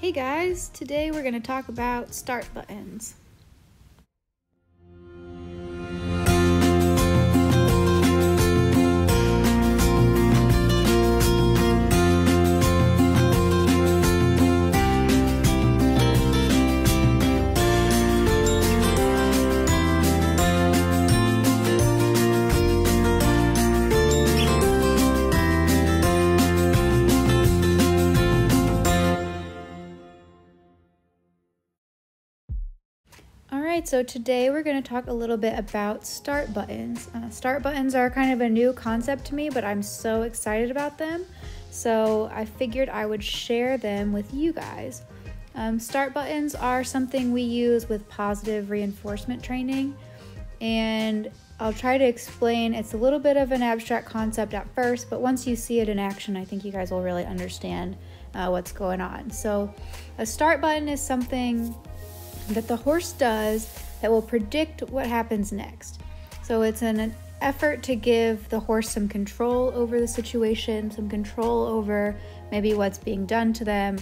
Hey guys, today we're going to talk about start buttons. Alright, so today we're going to talk a little bit about start buttons. Start buttons are kind of a new concept to me, but I'm so excited about them. So I figured I would share them with you guys. Start buttons are something we use with positive reinforcement training. And I'll try to explain. It's a little bit of an abstract concept at first, but once you see it in action, I think you guys will really understand what's going on. So a start button is something that the horse does that will predict what happens next. So it's an effort to give the horse some control over the situation, some control over maybe what's being done to them.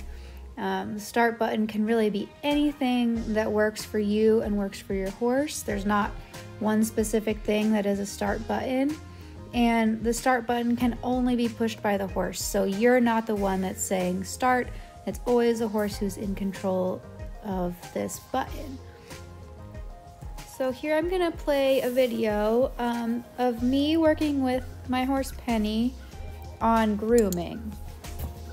The start button can really be anything that works for you and works for your horse. There's not one specific thing that is a start button, and the start button can only be pushed by the horse. So you're not the one that's saying start. It's always a horse who's in control of this button. So here I'm gonna play a video of me working with my horse Penny on grooming.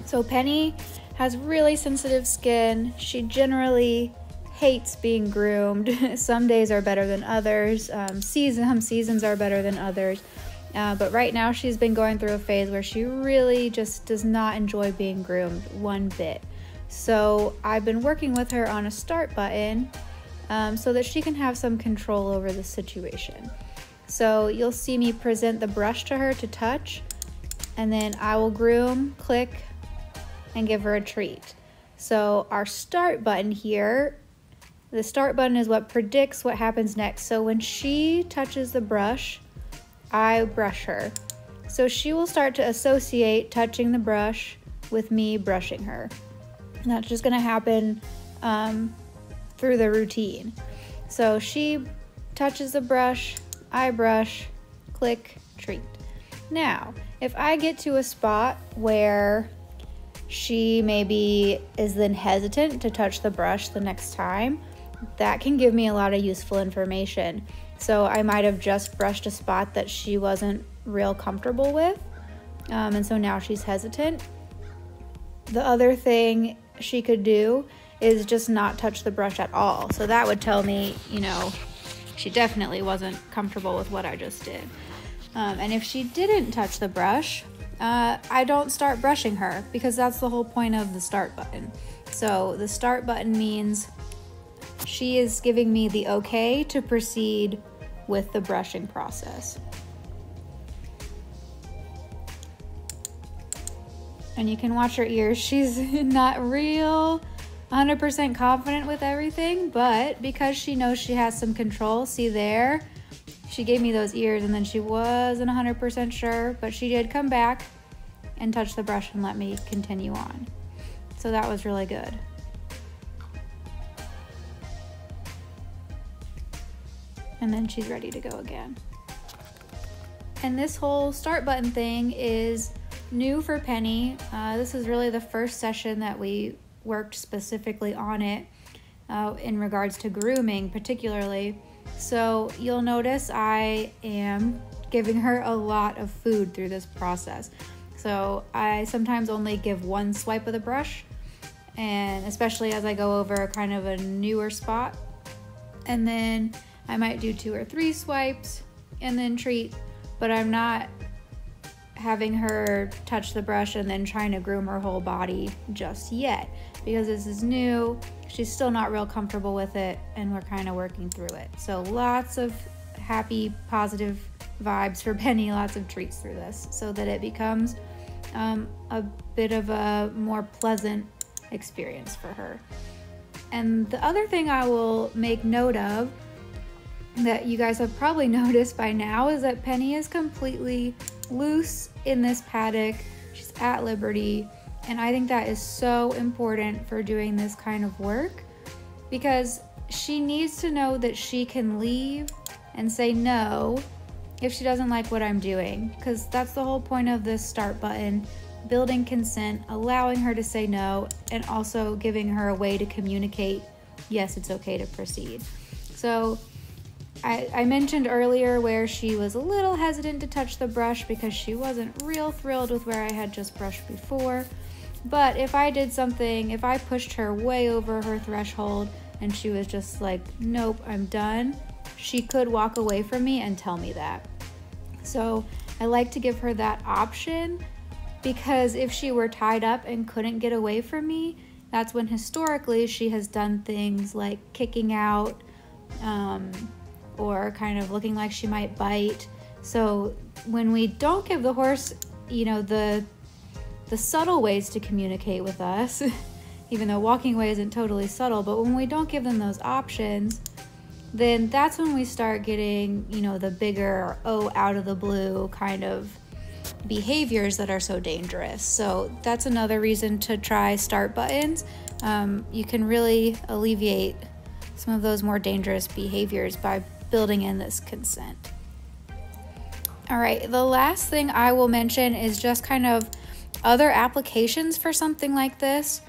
So Penny has really sensitive skin. She generally hates being groomed. Some days are better than others. Some seasons are better than others. But right now she's been going through a phase where she really just does not enjoy being groomed one bit. So I've been working with her on a start button so that she can have some control over the situation. So you'll see me present the brush to her to touch, and then I will groom, click, and give her a treat. So our start button here, the start button is what predicts what happens next. So when she touches the brush, I brush her. So she will start to associate touching the brush with me brushing her. And that's just going to happen through the routine. So she touches the brush, I brush, click, treat. Now, if I get to a spot where she maybe is then hesitant to touch the brush the next time, that can give me a lot of useful information. So I might have just brushed a spot that she wasn't real comfortable with, and so now she's hesitant. The other thing she could do is just not touch the brush at all. So that would tell me, she definitely wasn't comfortable with what I just did. And if she didn't touch the brush, I don't start brushing her, because that's the whole point of the start button. So the start button means she is giving me the okay to proceed with the brushing process. And you can watch her ears. She's not real 100% confident with everything, but because she knows she has some control, see there, she gave me those ears and then she wasn't 100% sure, but she did come back and touch the brush and let me continue on. So that was really good. And then she's ready to go again. And this whole start button thing is new for Penny. This is really the first session that we worked specifically on it in regards to grooming particularly. So you'll notice I am giving her a lot of food through this process. So I sometimes only give one swipe of the brush, and especially as I go over kind of a newer spot. And then I might do 2 or 3 swipes and then treat, but I'm not having her touch the brush and then trying to groom her whole body just yet, because this is new. She's still not real comfortable with it, and we're kind of working through it. So lots of happy, positive vibes for Penny, lots of treats through this, so that it becomes a bit of a more pleasant experience for her. And the other thing I will make note of that you guys have probably noticed by now is that Penny is completely loose in this paddock. She's at liberty. And I think that is so important for doing this kind of work, because she needs to know that she can leave and say no if she doesn't like what I'm doing, because that's the whole point of this start button: building consent, allowing her to say no, and also giving her a way to communicate, yes, it's okay to proceed. So I mentioned earlier where she was a little hesitant to touch the brush because she wasn't real thrilled with where I had just brushed before. But if I did something, if I pushed her way over her threshold and she was just like, nope, I'm done, she could walk away from me and tell me that. So I like to give her that option, because if she were tied up and couldn't get away from me, that's when historically she has done things like kicking out, or kind of looking like she might bite. So when we don't give the horse, the subtle ways to communicate with us, even though walking away isn't totally subtle, but when we don't give them those options, then that's when we start getting, the bigger, out of the blue kind of behaviors that are so dangerous. So that's another reason to try start buttons. You can really alleviate some of those more dangerous behaviors by building in this consent. All right, the last thing I will mention is just kind of other applications for something like this.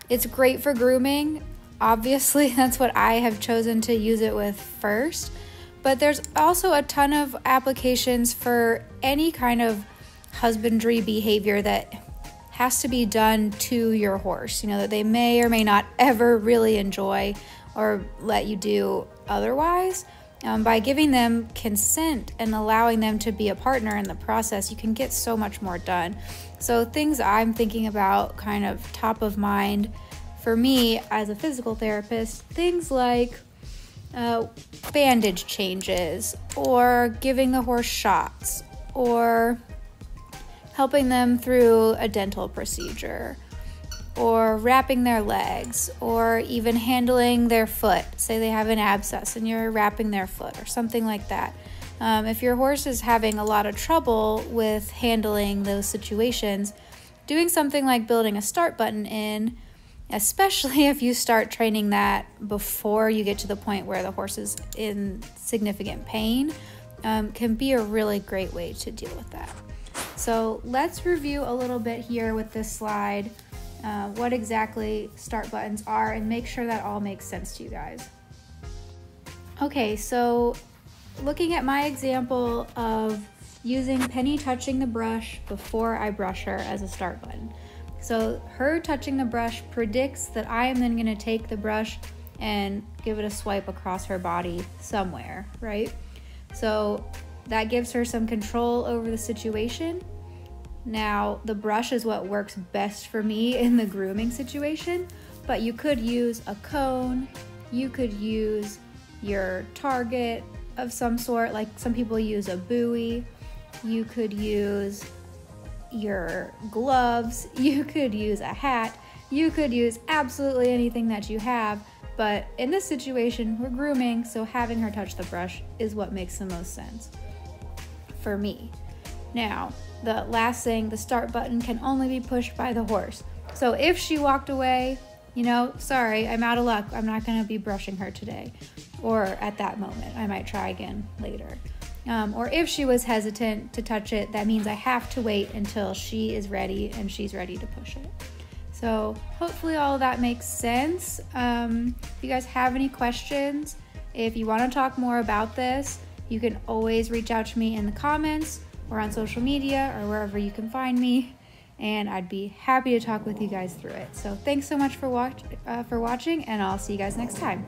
It's great for grooming. Obviously, that's what I have chosen to use it with first. But there's also a ton of applications for any kind of husbandry behavior that has to be done to your horse, that they may or may not ever really enjoy or let you do otherwise. By giving them consent and allowing them to be a partner in the process, you can get so much more done. So things I'm thinking about, kind of top of mind for me as a physical therapist, things like bandage changes, or giving the horse shots, or helping them through a dental procedure, or wrapping their legs, or even handling their foot. Say they have an abscess and you're wrapping their foot or something like that. If your horse is having a lot of trouble with handling those situations, doing something like building a start button in, especially if you start training that before you get to the point where the horse is in significant pain, can be a really great way to deal with that. So let's review a little bit here with this slide, what exactly start buttons are, and make sure that all makes sense to you guys. Okay, so looking at my example of using Penny touching the brush before I brush her as a start button. So her touching the brush predicts that I am then going to take the brush and give it a swipe across her body somewhere, right? So that gives her some control over the situation. Now, the brush is what works best for me in the grooming situation, but you could use a cone, you could use your target of some sort, like some people use a buoy, you could use your gloves, you could use a hat, you could use absolutely anything that you have, but in this situation, we're grooming, so having her touch the brush is what makes the most sense for me. Now, the last thing, the start button can only be pushed by the horse. So if she walked away, sorry, I'm out of luck. I'm not going to be brushing her today. Or at that moment, I might try again later. Or if she was hesitant to touch it, that means I have to wait until she is ready and she's ready to push it. So hopefully all of that makes sense. If you guys have any questions, if you want to talk more about this, you can always reach out to me in the comments or on social media or wherever you can find me, and I'd be happy to talk with you guys through it. So thanks so much for watching, and I'll see you guys next time.